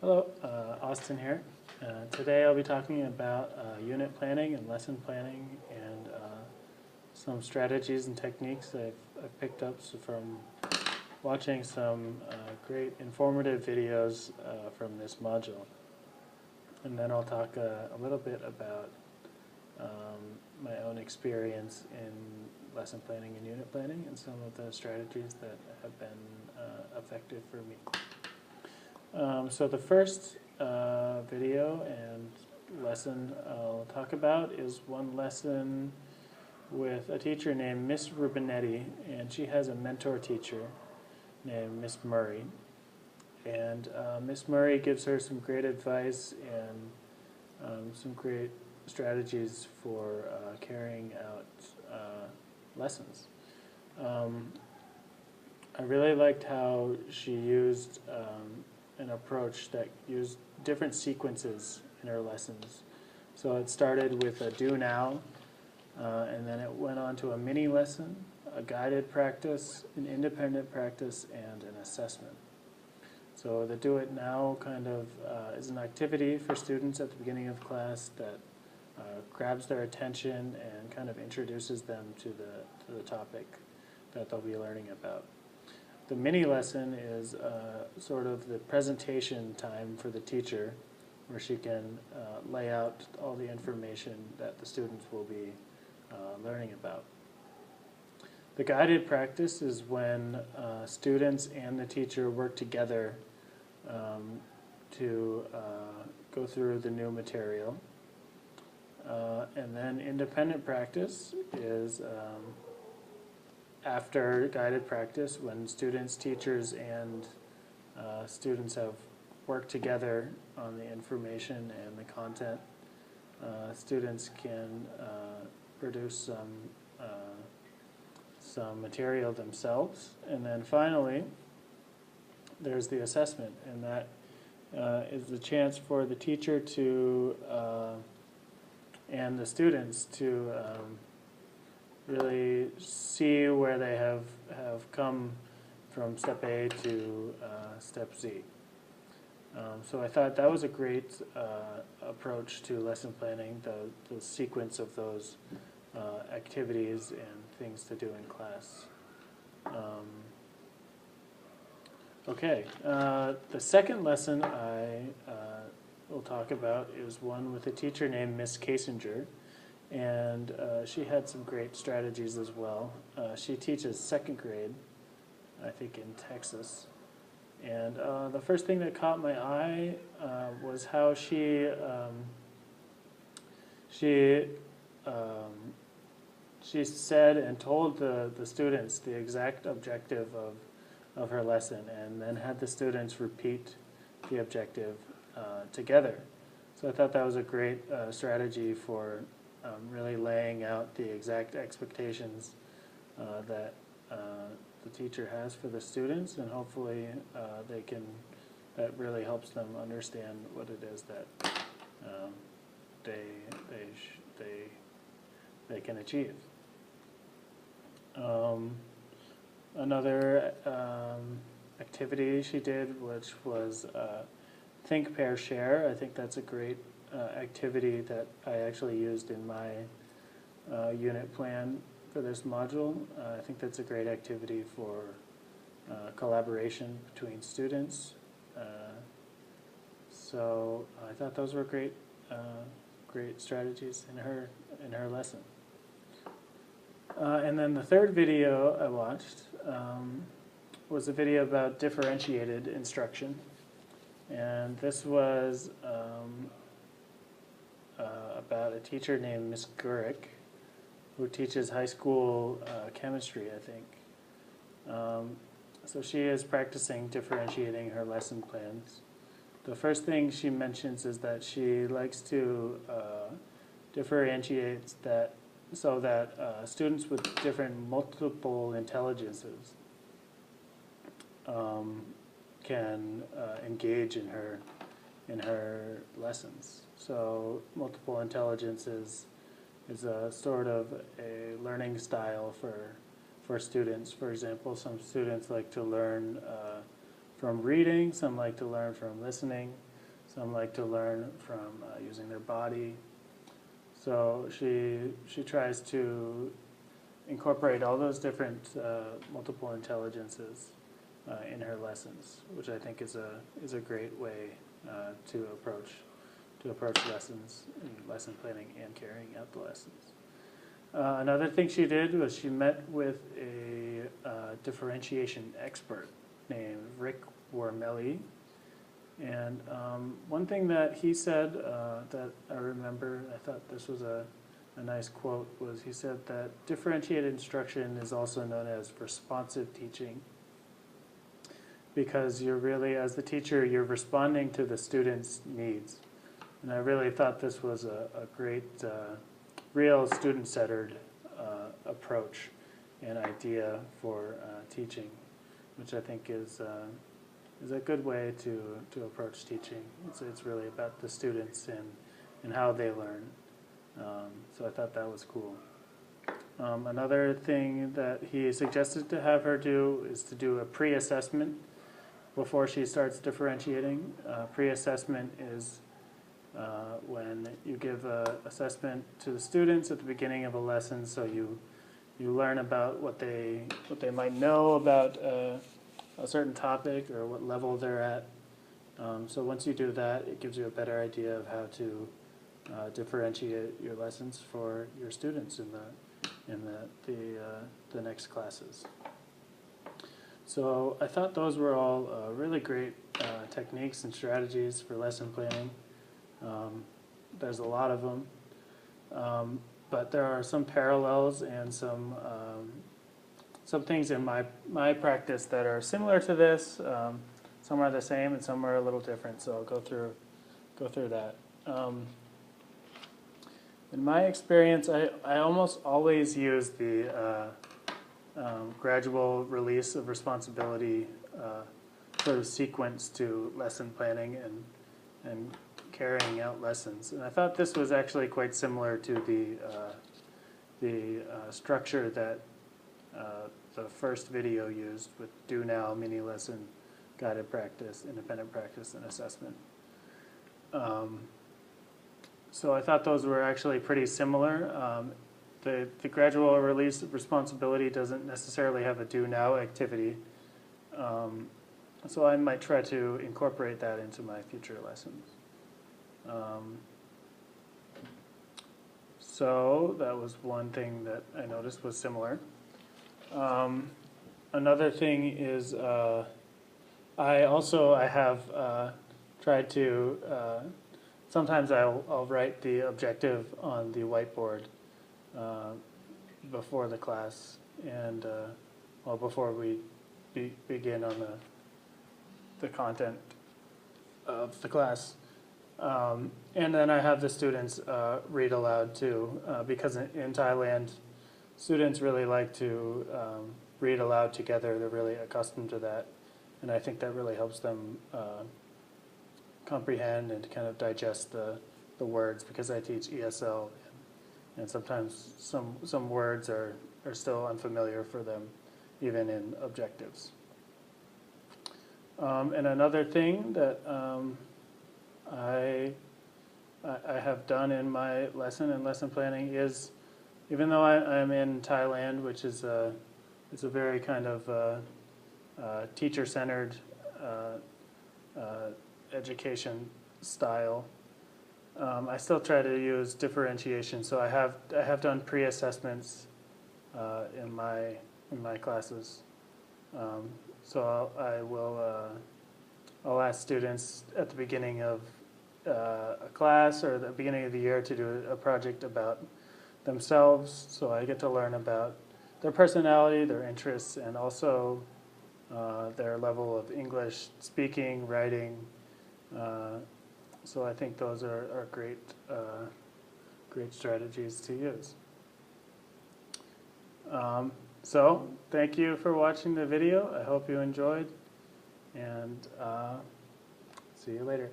Hello, Austin here. Today I'll be talking about unit planning and lesson planning and some strategies and techniques that I've picked up from watching some great informative videos from this module. And then I'll talk a little bit about my own experience in lesson planning and unit planning and some of the strategies that have been effective for me. So the first video and lesson I'll talk about is one lesson with a teacher named Miss Rubinetti, and she has a mentor teacher named Miss Murray. And Miss Murray gives her some great advice and some great strategies for carrying out lessons. I really liked how she used an approach that used different sequences in her lessons. So it started with a do now, and then it went on to a mini lesson, a guided practice, an independent practice, and an assessment. So the do it now kind of is an activity for students at the beginning of class that grabs their attention and kind of introduces them to the topic that they'll be learning about. The mini lesson is sort of the presentation time for the teacher, where she can lay out all the information that the students will be learning about. The guided practice is when students and the teacher work together to go through the new material. And then independent practice is after guided practice, when students, teachers, and students have worked together on the information and the content, students can produce some material themselves. And then finally, there's the assessment, and that is the chance for the teacher to and the students to really see where they have come from step A to step Z. So I thought that was a great approach to lesson planning, the sequence of those activities and things to do in class. Okay, the second lesson I will talk about is one with a teacher named Miss Kasinger. And she had some great strategies as well. She teaches second grade, I think in Texas. And the first thing that caught my eye was how she said and told the students the exact objective of her lesson, and then had the students repeat the objective together. So I thought that was a great strategy for really laying out the exact expectations that the teacher has for the students, and hopefully that really helps them understand what it is that they can achieve. Another activity she did, which was Think, Pair, Share. I think that's a great activity that I actually used in my unit plan for this module. I think that's a great activity for collaboration between students. So I thought those were great strategies in her lesson. And then the third video I watched was a video about differentiated instruction. And this was about a teacher named Miss Gurick, who teaches high school chemistry, I think. So she is practicing differentiating her lesson plans. The first thing she mentions is that she likes to differentiate that so that students with different multiple intelligences can engage in her lessons. So multiple intelligence is a sort of a learning style for students. For example, some students like to learn from reading, some like to learn from listening, Some like to learn from using their body. So she tries to incorporate all those different multiple intelligences in her lessons, which I think is a great way to approach lessons and lesson planning and carrying out the lessons. Another thing she did was she met with a differentiation expert named Rick Wormelli. And one thing that he said that I remember, I thought this was a nice quote, was he said that differentiated instruction is also known as responsive teaching, because you're really, as the teacher, you're responding to the student's needs. And I really thought this was a great, real student-centered approach and idea for teaching, which I think is a good way to approach teaching. It's really about the students and how they learn. So I thought that was cool. Another thing that he suggested to have her do is to do a pre-assessment before she starts differentiating. Pre-assessment is when you give an assessment to the students at the beginning of a lesson, so you learn about what they might know about a certain topic or what level they're at. So once you do that, it gives you a better idea of how to differentiate your lessons for your students in the next classes. So I thought those were all really great techniques and strategies for lesson planning. There's a lot of them, but there are some parallels and some things in my practice that are similar to this. Some are the same and some are a little different. So I'll go through that. In my experience, I almost always use the gradual release of responsibility sort of sequence to lesson planning and carrying out lessons. And I thought this was actually quite similar to the structure that the first video used with do now, mini lesson, guided practice, independent practice, and assessment. So I thought those were actually pretty similar. The gradual release of responsibility doesn't necessarily have a do now activity. So I might try to incorporate that into my future lessons. So that was one thing that I noticed was similar. Another thing is I have tried to, sometimes I'll write the objective on the whiteboard before the class and before we begin on the content of the class. And then I have the students read aloud too, because in Thailand, students really like to read aloud together. They're really accustomed to that. And I think that really helps them comprehend and kind of digest the words, because I teach ESL, and sometimes some words are still unfamiliar for them, even in objectives. And another thing that I have done in my lesson and lesson planning is, even though I'm in Thailand, which is it's a very kind of teacher-centered education style, I still try to use differentiation. So I have done pre-assessments in my classes. So I'll ask students at the beginning of a class or the beginning of the year to do a project about themselves. So I get to learn about their personality, their interests, and also their level of English speaking, writing. So I think those are great strategies to use. So thank you for watching the video. I hope you enjoyed, and see you later.